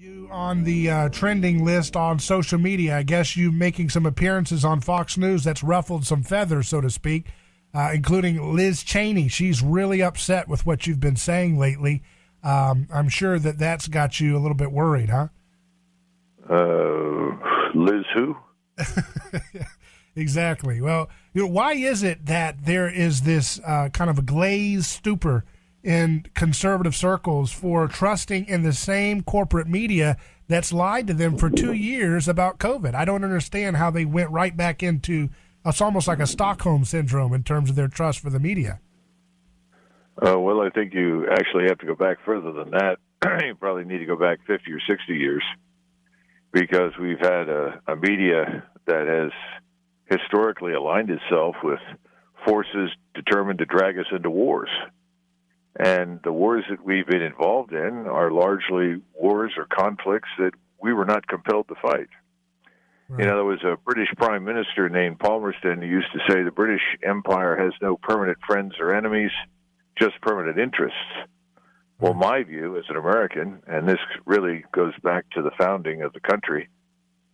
You on the trending list on social media. I guess you making some appearances on Fox News that's ruffled some feathers, so to speak, including Liz Cheney. She's really upset with what you've been saying lately. I'm sure that's got you a little bit worried, huh? Liz who? Exactly. Well, why is it that there is this kind of a glazed stupor in conservative circles for trusting in the same corporate media that's lied to them for 2 years about COVID? I don't understand how they went right back into it's almost like a Stockholm syndrome in terms of their trust for the media. Well, I think you actually have to go back further than that. You probably need to go back 50 or 60 years because we've had a media that has historically aligned itself with forces determined to drag us into wars. And the wars that we've been involved in are largely wars or conflicts that we were not compelled to fight. Right. There was a British Prime Minister named Palmerston who used to say the British Empire has no permanent friends or enemies, just permanent interests. Well, my view as an American, and this really goes back to the founding of the country,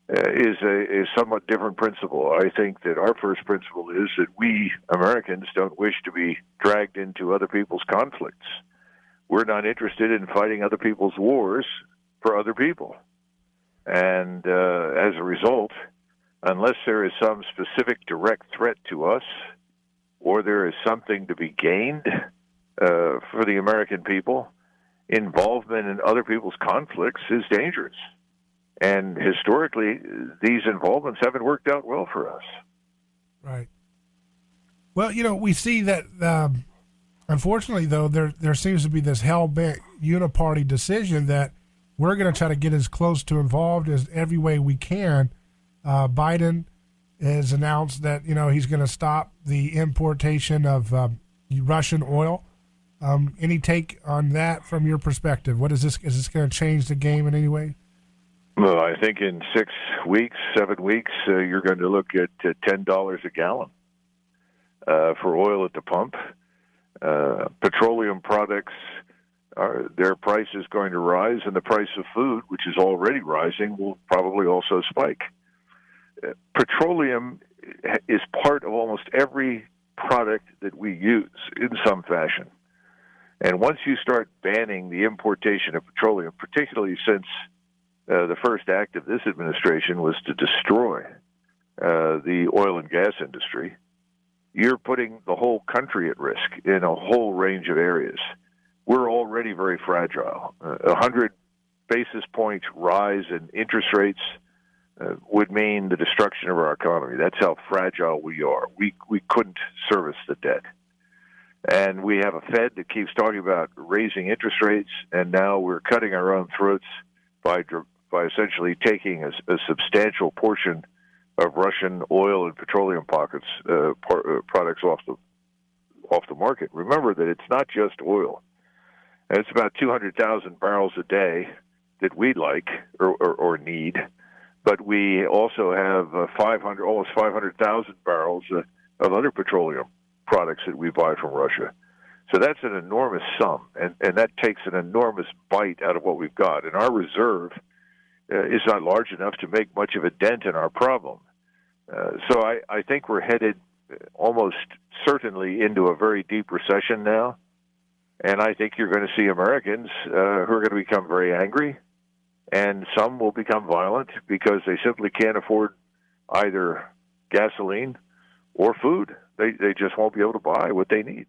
is a somewhat different principle. I think that our first principle is that we Americans don't wish to be dragged into other people's conflicts. We're not interested in fighting other people's wars for other people. And as a result, unless there is some specific direct threat to us or there is something to be gained for the American people, involvement in other people's conflicts is dangerous. And historically, these involvements haven't worked out well for us. Right. Well, we see that, unfortunately, though, there seems to be this hell-bent uniparty decision that we're going to try to get as close to involved as every way we can. Biden has announced that, he's going to stop the importation of Russian oil. Any take on that from your perspective? What is this? Is this going to change the game in any way? Well, I think in 6 weeks, 7 weeks, you're going to look at $10 a gallon for oil at the pump. Petroleum products, their price is going to rise, and the price of food, which is already rising, will probably also spike. Petroleum is part of almost every product that we use in some fashion. And once you start banning the importation of petroleum, particularly since the first act of this administration was to destroy the oil and gas industry, you're putting the whole country at risk in a whole range of areas. We're already very fragile. 100 basis point rise in interest rates would mean the destruction of our economy. That's how fragile we are. We couldn't service the debt. And we have a Fed that keeps talking about raising interest rates, and now we're cutting our own throats by essentially taking a substantial portion of Russian oil and petroleum products off the market. Remember that it's not just oil. And it's about 200,000 barrels a day that we like or need, but we also have almost 500,000 barrels of other petroleum products that we buy from Russia. So that's an enormous sum, and that takes an enormous bite out of what we've got. And our reserve is not large enough to make much of a dent in our problem. So I think we're headed almost certainly into a very deep recession now. And I think you're going to see Americans who are going to become very angry, and some will become violent because they simply can't afford either gasoline or food. They just won't be able to buy what they need.